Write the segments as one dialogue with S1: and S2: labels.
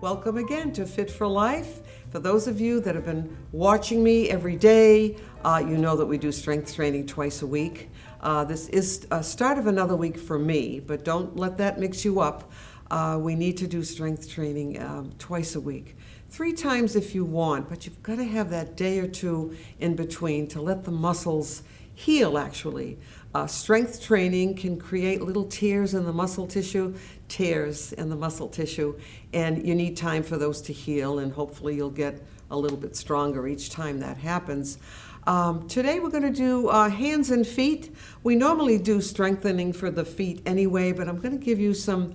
S1: Welcome again to Fit for Life. For those of you that have been watching me every day, you know that we do strength training twice a week. This is a start of another week for me, but don't let that mix you up. We need to do strength training twice a week. 3 times if you want, but you've got to have that day or two in between to let the muscles heal, actually. Strength training can create little tears in the muscle tissue, and you need time for those to heal, and hopefully you'll get a little bit stronger each time that happens. Today we're going to do hands and feet. We normally do strengthening for the feet anyway, but I'm going to give you some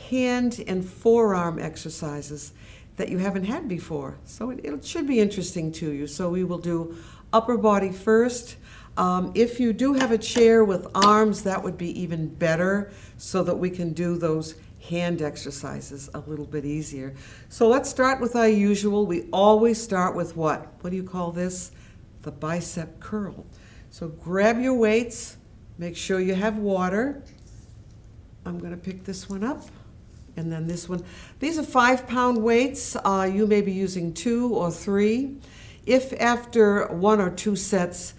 S1: hand and forearm exercises that you haven't had before. So it should be interesting to you. So we will do upper body first. If you do have a chair with arms, that would be even better so that we can do those hand exercises a little bit easier. So let's start with our usual. We always start with what? What do you call this? The bicep curl. So grab your weights, make sure you have water. I'm going to pick this one up and then this one. These are 5-pound weights. You may be using 2 or 3. If after 1 or 2 sets,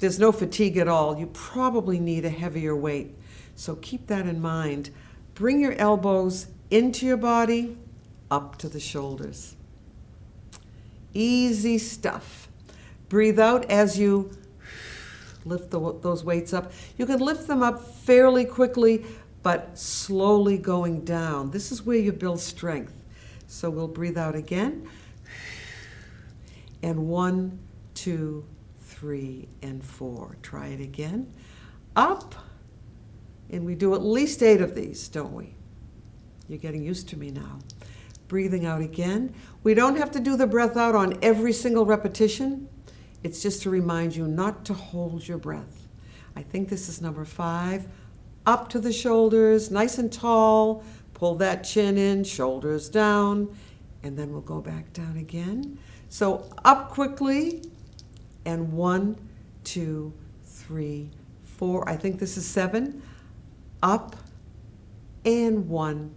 S1: there's no fatigue at all, you probably need a heavier weight. So keep that in mind. Bring your elbows into your body, up to the shoulders. Easy stuff. Breathe out as you lift those weights up. You can lift them up fairly quickly, but slowly going down. This is where you build strength. So we'll breathe out again. And 1, 2, 3, and 4. Try it again. Up. And we do at least 8 of these, don't we? You're getting used to me now. Breathing out again. We don't have to do the breath out on every single repetition. It's just to remind you not to hold your breath. I think this is number 5. Up to the shoulders, nice and tall. Pull that chin in, shoulders down, and then we'll go back down again. So up quickly. And 1, 2, 3, 4. I think this is 7. Up. And 1,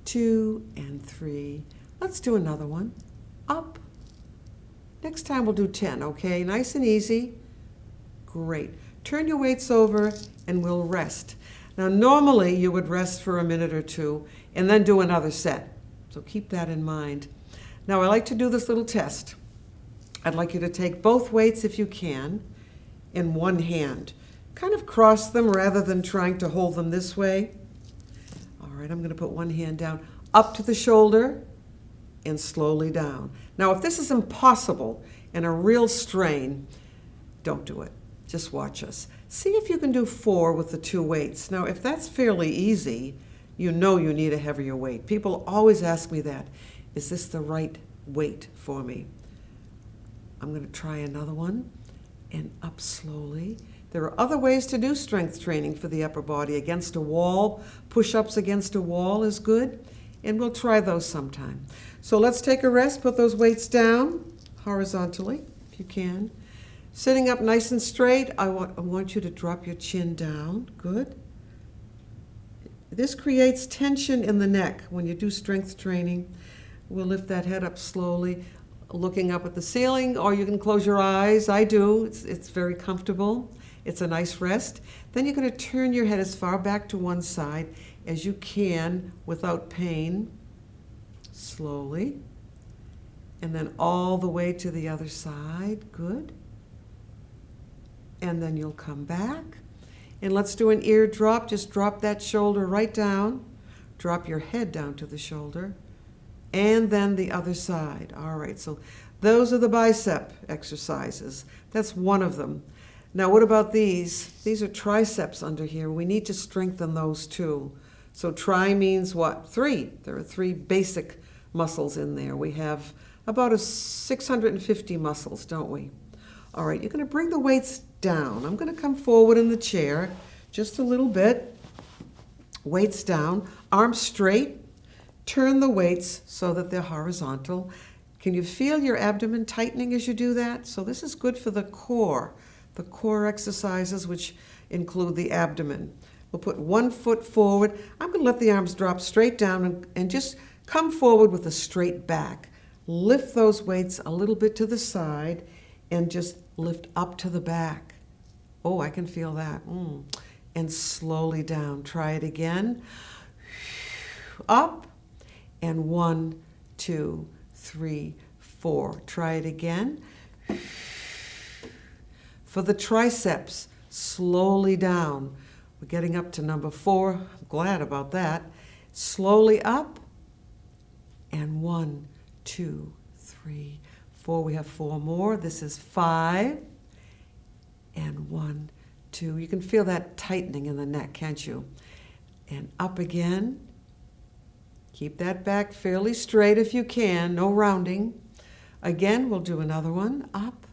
S1: 2, and 3. Let's do another one. Up. Next time we'll do 10, okay? Nice and easy. Great. Turn your weights over and we'll rest. Now normally you would rest for a minute or 2 and then do another set. So keep that in mind. Now I like to do this little test. I'd like you to take both weights, if you can, in one hand. Kind of cross them rather than trying to hold them this way. All right, I'm going to put one hand down, up to the shoulder, and slowly down. Now, if this is impossible and a real strain, don't do it. Just watch us. See if you can do 4 with the 2 weights. Now, if that's fairly easy, you know you need a heavier weight. People always ask me that. Is this the right weight for me? I'm going to try another one, and up slowly. There are other ways to do strength training for the upper body. Against a wall, push-ups against a wall is good, and we'll try those sometime. So let's take a rest. Put those weights down horizontally, if you can. Sitting up nice and straight, I want you to drop your chin down. Good. This creates tension in the neck when you do strength training. We'll lift that head up slowly, looking up at the ceiling, or you can close your eyes. I do. It's very comfortable. It's a nice rest. Then you're going to turn your head as far back to one side as you can without pain, slowly, and then all the way to the other side. Good. And then you'll come back. And let's do an ear drop. Just drop that shoulder right down. Drop your head down to the shoulder. And then the other side. All right, so those are the bicep exercises. That's one of them. Now, what about these? These are triceps under here. We need to strengthen those too. So tri means what? 3. There are 3 basic muscles in there. We have about 650 muscles, don't we? All right, you're going to bring the weights down. I'm going to come forward in the chair just a little bit. Weights down, arms straight. Turn the weights so that they're horizontal. Can you feel your abdomen tightening as you do that? So this is good for the core exercises, which include the abdomen. We'll put one foot forward. I'm going to let the arms drop straight down and just Come forward with a straight back. Lift those weights a little bit to the side and just lift up to the back. Oh, I can feel that. And slowly down. Try it again. Up. And 1, 2, 3, 4. Try it again. For the triceps, slowly down. We're getting up to number 4. I'm glad about that. Slowly up. And 1, 2, 3, 4. We have 4 more. This is 5. And 1, 2. You can feel that tightening in the neck, can't you? And up again. Keep that back fairly straight if you can. No rounding. Again, we'll do another one. Up.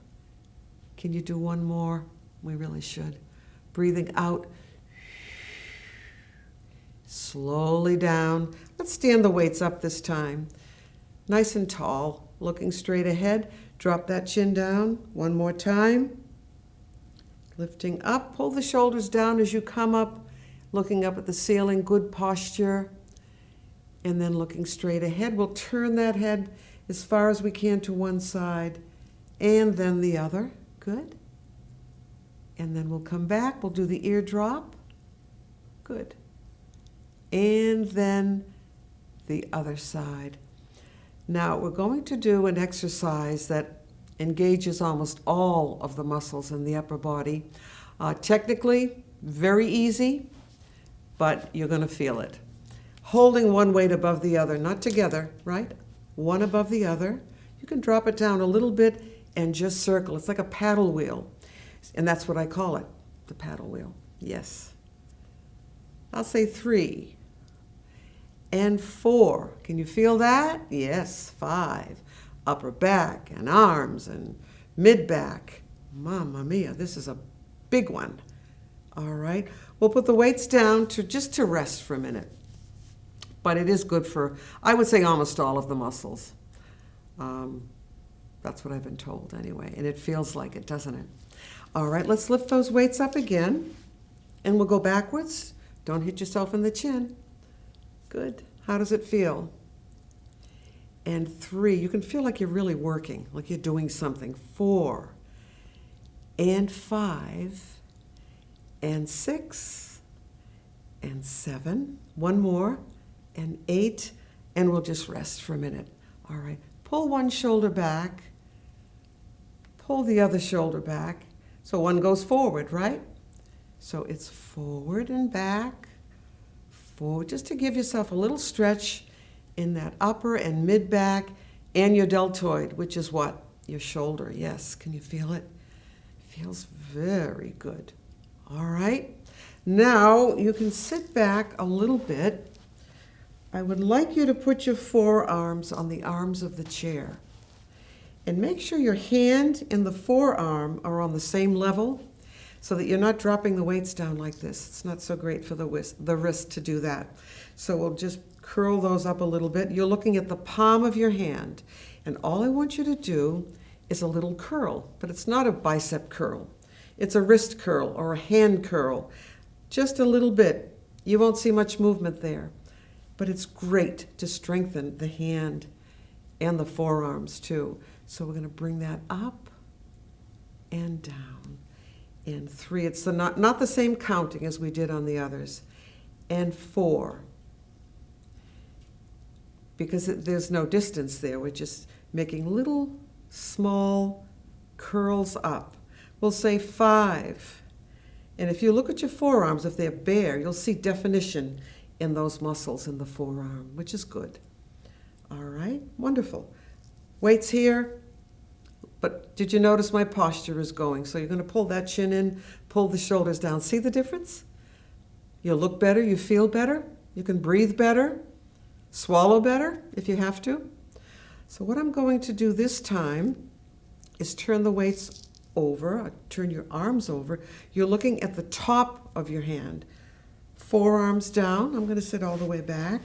S1: Can you do one more? We really should. Breathing out. Slowly down. Let's stand the weights up this time. Nice and tall, looking straight ahead. Drop that chin down. One more time. Lifting up. Pull the shoulders down as you come up, looking up at the ceiling. Good posture. And then looking straight ahead. We'll turn that head as far as we can to one side and then the other. Good. And then we'll come back. We'll do the ear drop. Good. And then the other side. Now we're going to do an exercise that engages almost all of the muscles in the upper body. Technically, very easy, but you're going to feel it. Holding one weight above the other, not together, right? One above the other. You can drop it down a little bit and just circle. It's like a paddle wheel. And that's what I call it, the paddle wheel. Yes. I'll say 3 and 4. Can you feel that? Yes. 5. Upper back and arms and mid-back. Mamma mia, this is a big one. All right. We'll put the weights down just to rest for a minute. But it is good for, I would say, almost all of the muscles. That's what I've been told anyway. And it feels like it, doesn't it? All right, let's lift those weights up again. And we'll go backwards. Don't hit yourself in the chin. Good. How does it feel? And 3. You can feel like you're really working, like you're doing something. 4. And 5. And 6. And 7. One more. And 8. And we'll just rest for a minute. All right. Pull one shoulder back. Pull the other shoulder back. So one goes forward, right? So it's forward and back. Forward, just to give yourself a little stretch in that upper and mid back and your deltoid, which is what? Your shoulder. Yes. Can you feel it? Feels very good. All right. Now you can sit back a little bit. I would like you to put your forearms on the arms of the chair. And make sure your hand and the forearm are on the same level so that you're not dropping the weights down like this. It's not so great for the wrist to do that. So we'll just curl those up a little bit. You're looking at the palm of your hand. And all I want you to do is a little curl. But it's not a bicep curl. It's a wrist curl or a hand curl. Just a little bit. You won't see much movement there. But it's great to strengthen the hand and the forearms too. So we're going to bring that up and down. And 3, it's not the same counting as we did on the others. And 4. Because there's no distance there. We're just making little small curls up. We'll say 5. And if you look at your forearms, if they're bare, you'll see definition in those muscles in the forearm, which is good. All right, wonderful. Weights here, but did you notice my posture is going? So you're going to pull that chin in, pull the shoulders down. See the difference? You look better, you feel better, you can breathe better, swallow better if you have to. So what I'm going to do this time is turn the weights over, turn your arms over. You're looking at the top of your hand. Forearms down. I'm going to sit all the way back.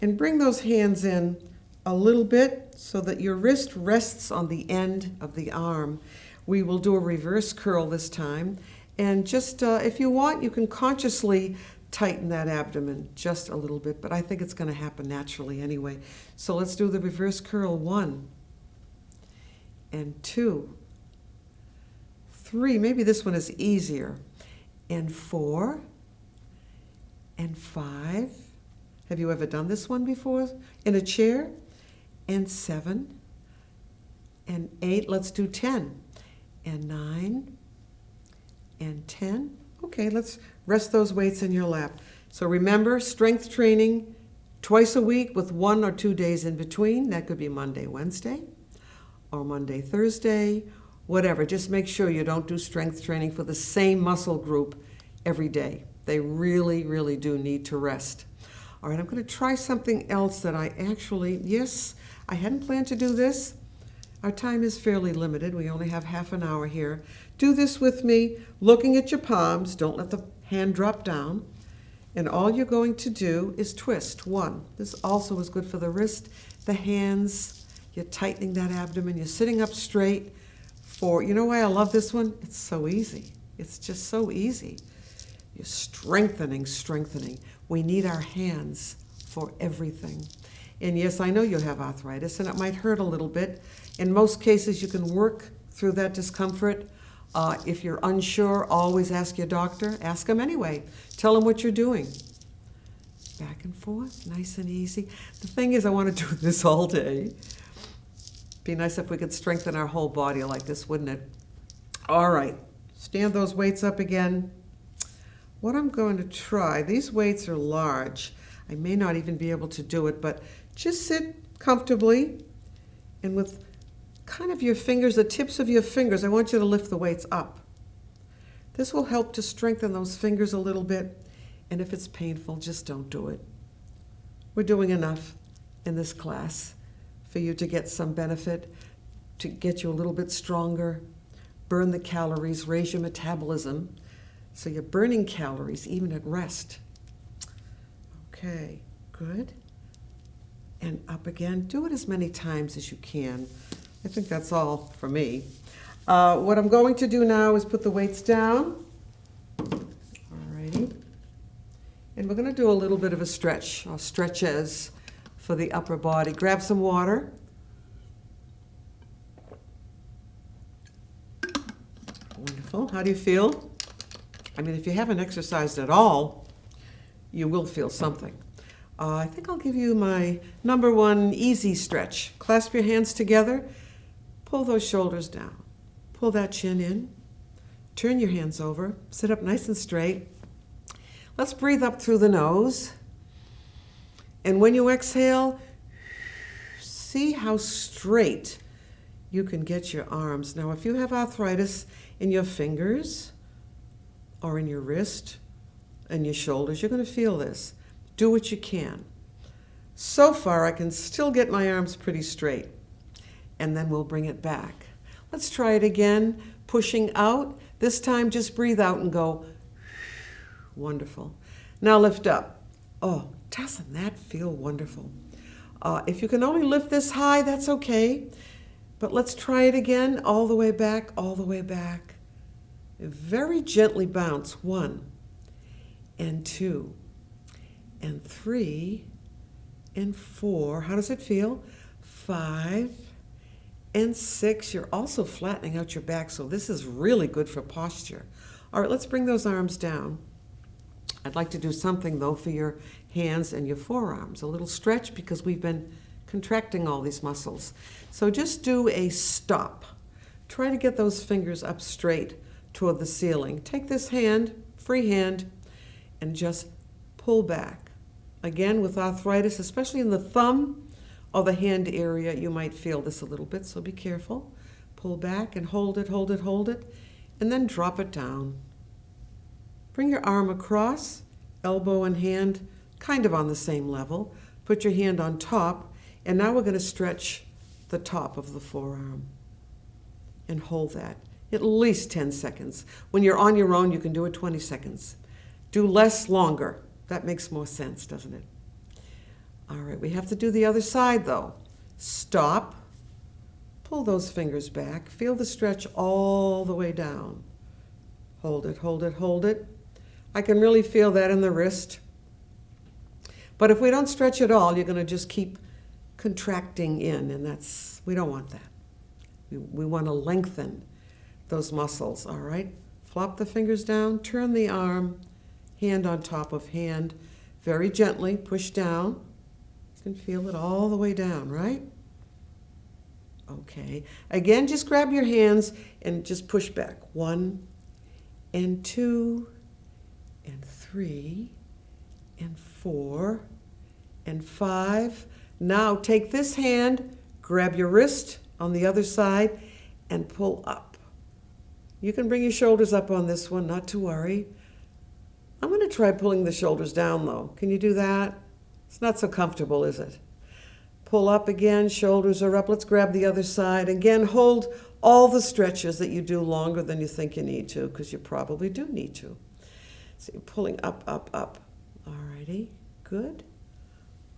S1: And bring those hands in a little bit so that your wrist rests on the end of the arm. We will do a reverse curl this time. And just, if you want, you can consciously tighten that abdomen just a little bit, but I think it's going to happen naturally anyway. So let's do the reverse curl. 1 and 2, 3, maybe this one is easier, and 4 and 5. Have you ever done this one before in a chair? And 7 and 8. Let's do 10 and 9 and 10. Okay, let's rest those weights in your lap. So remember, strength training twice a week with 1 or 2 days in between. That could be Monday, Wednesday, or Monday, Thursday, whatever. Just make sure you don't do strength training for the same muscle group every day. They really, really do need to rest. All right, I'm going to try something else that I actually, yes, I hadn't planned to do this. Our time is fairly limited. We only have half an hour here. Do this with me, looking at your palms. Don't let the hand drop down. And all you're going to do is twist. 1. This also is good for the wrist, the hands. You're tightening that abdomen. You're sitting up straight. 4. You know why I love this one? It's so easy. It's just so easy. You're strengthening, strengthening. We need our hands for everything. And yes, I know you have arthritis, and it might hurt a little bit. In most cases, you can work through that discomfort. If you're unsure, always ask your doctor. Ask them anyway. Tell them what you're doing. Back and forth, nice and easy. The thing is, I want to do this all day. Be nice if we could strengthen our whole body like this, wouldn't it? All right, stand those weights up again. What I'm going to try, these weights are large. I may not even be able to do it, but just sit comfortably, and with kind of your fingers, the tips of your fingers, I want you to lift the weights up. This will help to strengthen those fingers a little bit, and if it's painful, just don't do it. We're doing enough in this class for you to get some benefit, to get you a little bit stronger, burn the calories, raise your metabolism, so you're burning calories even at rest. Okay, good. And up again. Do it as many times as you can. I think that's all for me. What I'm going to do now is put the weights down. Alrighty. And we're going to do a little bit of a stretch, or stretches for the upper body. Grab some water. Wonderful. How do you feel? I mean, if you haven't exercised at all, you will feel something. I think I'll give you my number 1 easy stretch. Clasp your hands together. Pull those shoulders down. Pull that chin in. Turn your hands over. Sit up nice and straight. Let's breathe up through the nose. And when you exhale, see how straight you can get your arms. Now, if you have arthritis in your fingers or in your wrist and your shoulders, you're going to feel this. Do what you can. So far, I can still get my arms pretty straight. And then we'll bring it back. Let's try it again, pushing out. This time, just breathe out and go. Wonderful. Now lift up. Oh, doesn't that feel wonderful? If you can only lift this high, that's okay. But let's try it again, all the way back, all the way back. Very gently bounce. 1 and 2 and 3 and 4. How does it feel? 5 and 6. You're also flattening out your back, so this is really good for posture. All right, let's bring those arms down. I'd like to do something, though, for your hands and your forearms. A little stretch, because we've been contracting all these muscles. So just do a stop. Try to get those fingers up straight toward the ceiling. Take this hand, free hand, and just pull back. Again, with arthritis, especially in the thumb or the hand area, you might feel this a little bit, so be careful. Pull back and hold it, hold it, hold it, and then drop it down. Bring your arm across, elbow and hand kind of on the same level. Put your hand on top, and now we're going to stretch the top of the forearm. And hold that at least 10 seconds. When you're on your own, you can do it 20 seconds. Do less longer. That makes more sense, doesn't it? All right, we have to do the other side, though. Stop. Pull those fingers back. Feel the stretch all the way down. Hold it, hold it, hold it. I can really feel that in the wrist. But if we don't stretch at all, you're going to just keep contracting in, and we don't want that. We want to lengthen those muscles, all right? Flop the fingers down, turn the arm, hand on top of hand, very gently, push down. You can feel it all the way down, right? Okay. Again, just grab your hands and just push back. 1 and 2 and 3 and 4 and 5. Now take this hand, grab your wrist on the other side, and pull up. You can bring your shoulders up on this one, not to worry. I'm going to try pulling the shoulders down, though. Can you do that? It's not so comfortable, is it? Pull up again, shoulders are up. Let's grab the other side. Again, hold all the stretches that you do longer than you think you need to, because you probably do need to. So you're pulling up, up, up. All righty, good.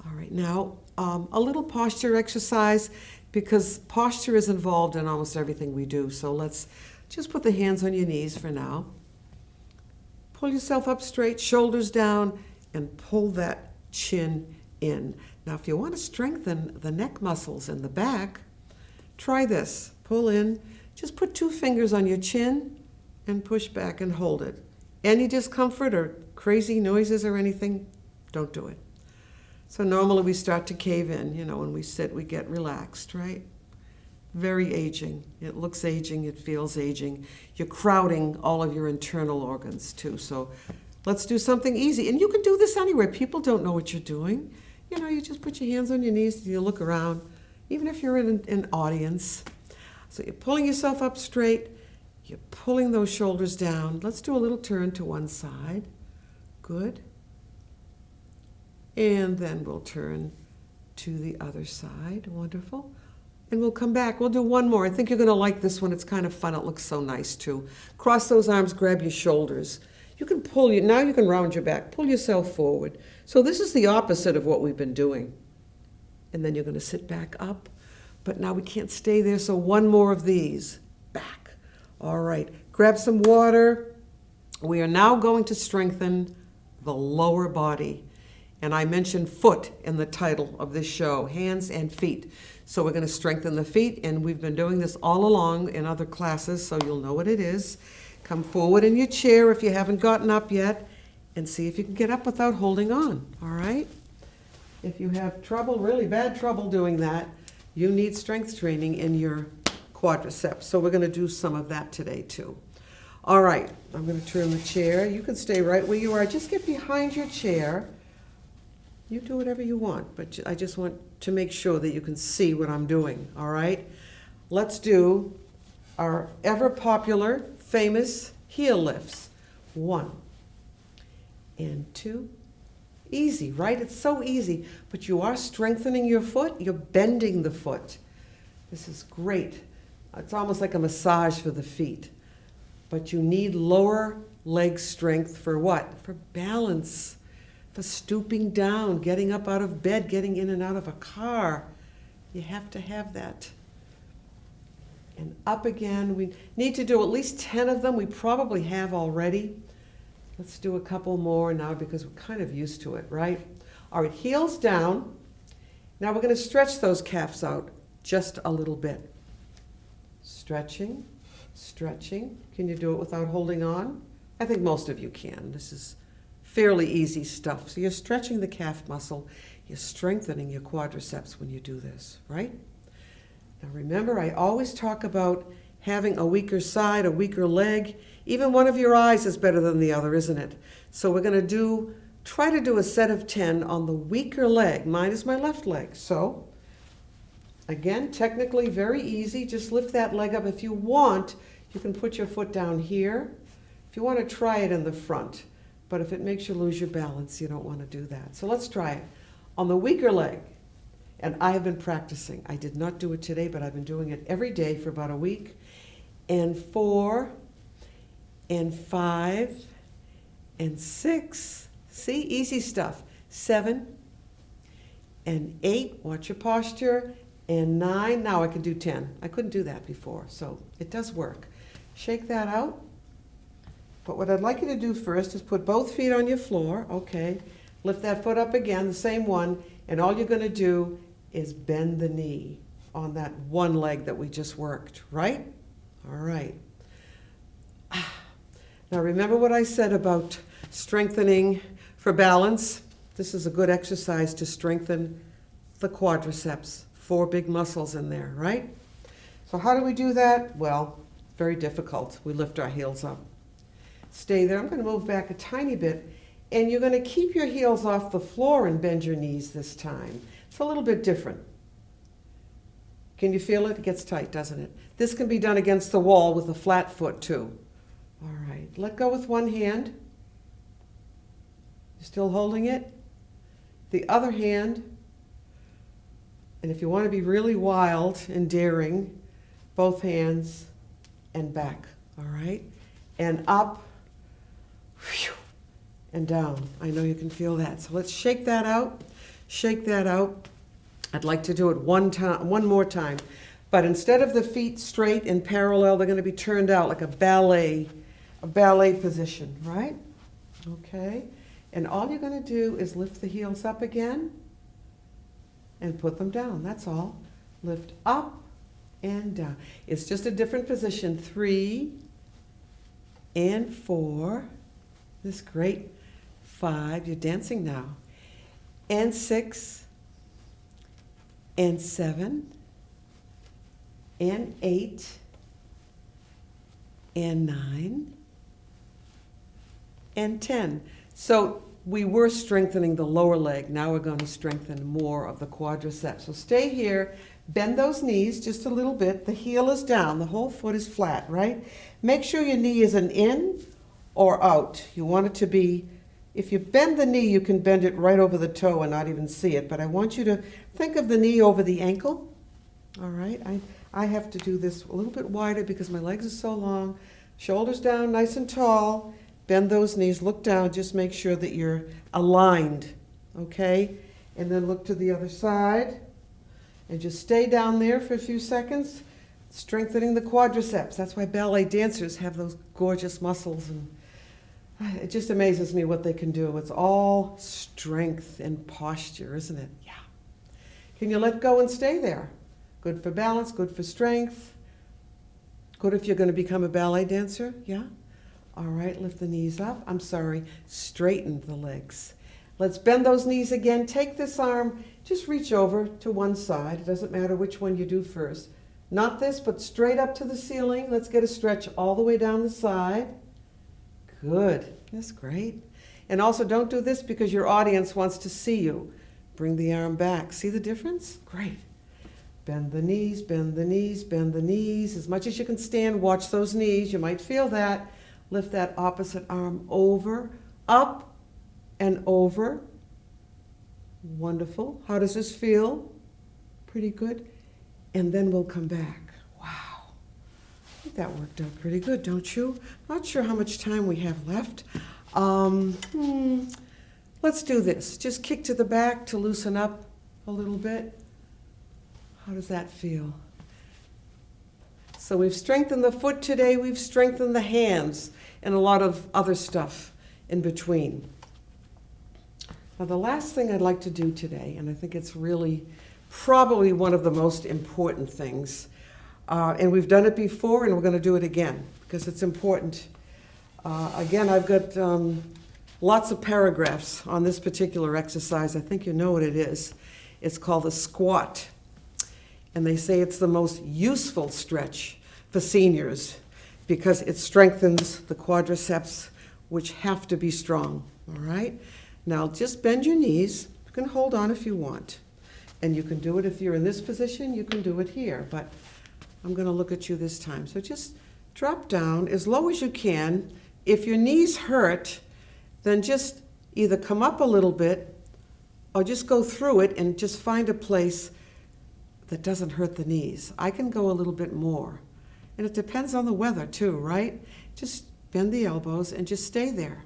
S1: All right, now a little posture exercise, because posture is involved in almost everything we do. So let's just put the hands on your knees for now. Pull yourself up straight, shoulders down, and pull that chin in. Now, if you want to strengthen the neck muscles in the back, try this. Pull in. Just put 2 fingers on your chin and push back and hold it. Any discomfort or crazy noises or anything, don't do it. So normally we start to cave in. When we sit, we get relaxed, right? Very aging. It looks aging. It feels aging. You're crowding all of your internal organs, too. So let's do something easy. And you can do this anywhere. People don't know what you're doing. You just put your hands on your knees and you look around, even if you're in an audience. So you're pulling yourself up straight. You're pulling those shoulders down. Let's do a little turn to one side. Good. And then we'll turn to the other side. Wonderful. And we'll come back. We'll do one more. I think you're going to like this one. It's kind of fun. It looks so nice, too. Cross those arms, grab your shoulders. You can now you can round your back. Pull yourself forward. So this is the opposite of what we've been doing. And then you're going to sit back up. But now we can't stay there, so one more of these. Back. All right. Grab some water. We are now going to strengthen the lower body. And I mentioned foot in the title of this show, hands and feet. So we're going to strengthen the feet, and we've been doing this all along in other classes, so you'll know what it is. Come forward in your chair if you haven't gotten up yet, and see if you can get up without holding on, all right? If you have trouble, really bad trouble doing that, you need strength training in your quadriceps. So we're going to do some of that today, too. All right, I'm going to turn the chair. You can stay right where you are. Just get behind your chair. You do whatever you want, but I just want to make sure that you can see what I'm doing, all right? Let's do our ever popular, famous heel lifts. 1 and 2. Easy, right? It's so easy, but you are strengthening your foot. You're bending the foot. This is great. It's almost like a massage for the feet. But you need lower leg strength for what? For balance. For stooping down, getting up out of bed, getting in and out of a car. You have to have that. And up again. We need to do at least 10 of them. We probably have already. Let's do a couple more now because we're kind of used to it, right? All right, heels down. Now we're going to stretch those calves out just a little bit. Stretching, stretching. Can you do it without holding on? I think most of you can. This is fairly easy stuff. So you're stretching the calf muscle. You're strengthening your quadriceps when you do this, right? Now remember, I always talk about having a weaker side, a weaker leg. Even one of your eyes is better than the other, isn't it? So we're going to try to do a set of 10 on the weaker leg. Mine is my left leg. So again, technically very easy. Just lift that leg up. If you want, you can put your foot down here. If you want to try it in the front. But if it makes you lose your balance, you don't want to do that. So let's try it. On the weaker leg, and I have been practicing. I did not do it today, but I've been doing it every day for about a week. And 4, and 5, and 6. See, easy stuff. 7, and 8. Watch your posture. And 9. Now I can do 10. I couldn't do that before, so it does work. Shake that out. But what I'd like you to do first is put both feet on your floor, okay? Lift that foot up again, the same one, and all you're going to do is bend the knee on that one leg that we just worked, right? All right. Now remember what I said about strengthening for balance? This is a good exercise to strengthen the quadriceps. 4 big muscles in there, right? So how do we do that? Well, very difficult. We lift our heels up. Stay there. I'm going to move back a tiny bit, and you're going to keep your heels off the floor and bend your knees this time. It's a little bit different. Can you feel it? It gets tight, doesn't it? This can be done against the wall with a flat foot too. All right, let go with one hand. You're still holding it. The other hand, and if you want to be really wild and daring, both hands and back, all right? And up, whew, and down. I know you can feel that. So let's shake that out, shake that out. I'd like to do it one more time. But instead of the feet straight and parallel, they're going to be turned out like a ballet position, right? Okay. And all you're going to do is lift the heels up again and put them down. That's all. Lift up and down. It's just a different position. 3 and 4. This great. 5. You're dancing now. And 6 and 7 and 8 and 9 and 10. So we were strengthening the lower leg. Now we're going to strengthen more of the quadriceps. So stay here, bend those knees just a little bit. The heel is down, the whole foot is flat, right? Make sure your knee isn't in or out. You want it to be, if you bend the knee, you can bend it right over the toe and not even see it. But I want you to think of the knee over the ankle. All right, I have to do this a little bit wider because my legs are so long. Shoulders down, nice and tall. Bend those knees, look down, just make sure that you're aligned, okay? And then look to the other side. And just stay down there for a few seconds, strengthening the quadriceps. That's why ballet dancers have those gorgeous muscles. And it just amazes me what they can do. It's all strength and posture, isn't it? Yeah. Can you let go and stay there? Good for balance, good for strength. Good if you're going to become a ballet dancer, yeah? All right, lift the knees up. I'm sorry, straighten the legs. Let's bend those knees again. Take this arm, just reach over to one side. It doesn't matter which one you do first. Not this, but straight up to the ceiling. Let's get a stretch all the way down the side. Good, that's great. And also don't do this because your audience wants to see you. Bring the arm back. See the difference? Great. Bend the knees, bend the knees, bend the knees. As much as you can stand, watch those knees. You might feel that. Lift that opposite arm over, up and over. Wonderful. How does this feel? Pretty good. And then we'll come back. Wow. I think that worked out pretty good, don't you? Not sure how much time we have left. Let's do this. Just kick to the back to loosen up a little bit. How does that feel? So we've strengthened the foot today, we've strengthened the hands, and a lot of other stuff in between. Now the last thing I'd like to do today, and I think it's really probably one of the most important things, and we've done it before and we're going to do it again because it's important. Again, I've got lots of paragraphs on this particular exercise. I think you know what it is. It's called the squat. And they say it's the most useful stretch for seniors because it strengthens the quadriceps, which have to be strong, all right? Now just bend your knees. You can hold on if you want. And you can do it if you're in this position, you can do it here. But I'm going to look at you this time. So just drop down as low as you can. If your knees hurt, then just either come up a little bit or just go through it and just find a place that doesn't hurt the knees. I can go a little bit more. And it depends on the weather too, right? Just bend the elbows and just stay there.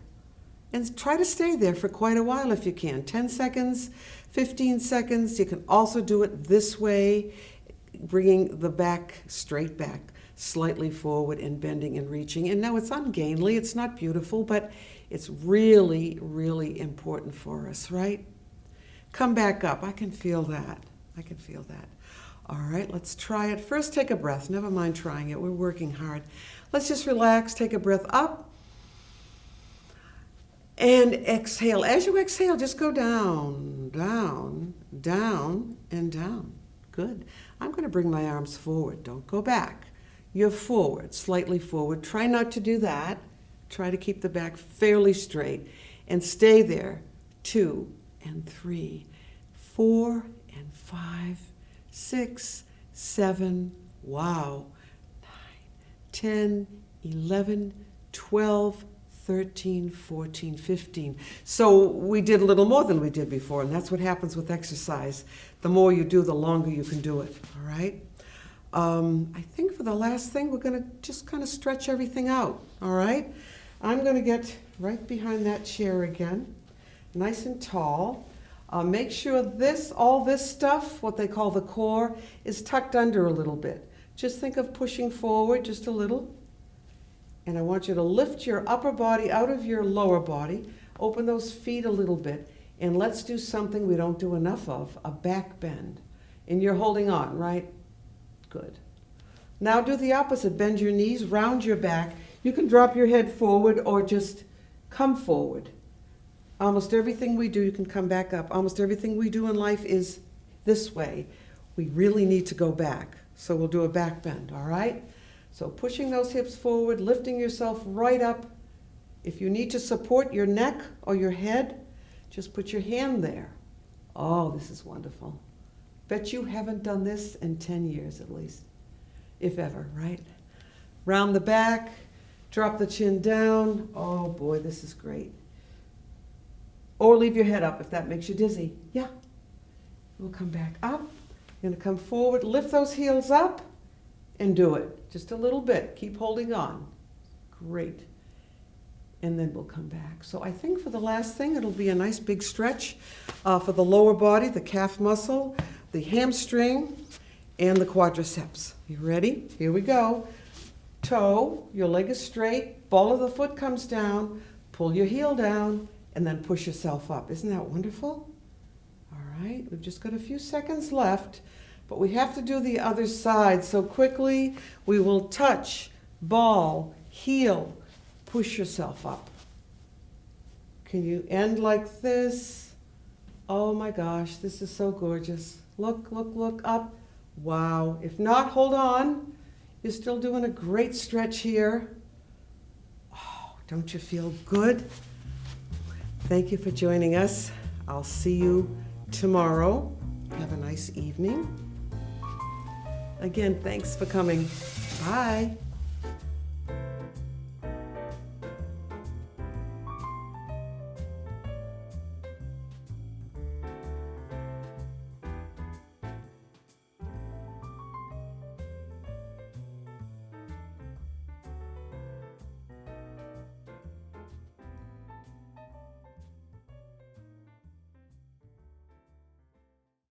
S1: And try to stay there for quite a while if you can. 10 seconds, 15 seconds. You can also do it this way, bringing the back straight back. slightly forward and bending and reaching. And now it's ungainly, it's not beautiful, but it's really, really important for us, right? Come back up. I can feel that. I can feel that. All right, let's try it. First, take a breath. Never mind trying it. We're working hard. Let's just relax. Take a breath up. And exhale. As you exhale, just go down, down, down, and down. Good. I'm going to bring my arms forward. Don't go back. You're forward, slightly forward. Try not to do that. Try to keep the back fairly straight. And stay there. 2 and 3, 4 and 5, 6, 7, wow, 9, 10, 11, 12, 13, 14, 15. So we did a little more than we did before, and that's what happens with exercise. The more you do, the longer you can do it, all right? I think for the last thing, we're going to just kind of stretch everything out, all right? I'm going to get right behind that chair again, nice and tall. Make sure all this stuff, what they call the core, is tucked under a little bit. Just think of pushing forward just a little. And I want you to lift your upper body out of your lower body, open those feet a little bit, and let's do something we don't do enough of, a back bend. And you're holding on, right? Good. Now do the opposite. Bend your knees, round your back. You can drop your head forward or just come forward. Almost everything we do, you can come back up. Almost everything we do in life is this way. We really need to go back. So we'll do a back bend, all right? So pushing those hips forward, lifting yourself right up. If you need to support your neck or your head, just put your hand there. Oh, this is wonderful. Bet you haven't done this in 10 years at least, if ever, right? Round the back, drop the chin down. Oh boy, this is great. Or leave your head up if that makes you dizzy. Yeah. We'll come back up. You're going to come forward, lift those heels up, and do it. Just a little bit. Keep holding on. Great. And then we'll come back. So I think for the last thing, it'll be a nice big stretch for the lower body, the calf muscle, the hamstring, and the quadriceps. You ready? Here we go. Toe, your leg is straight, ball of the foot comes down, pull your heel down, and then push yourself up. Isn't that wonderful? All right, we've just got a few seconds left, but we have to do the other side. So quickly, we will touch, ball, heel, push yourself up. Can you end like this? Oh my gosh, this is so gorgeous. Look, look, look up. Wow. If not, hold on. You're still doing a great stretch here. Oh, don't you feel good? Thank you for joining us. I'll see you tomorrow. Have a nice evening. Again, thanks for coming. Bye.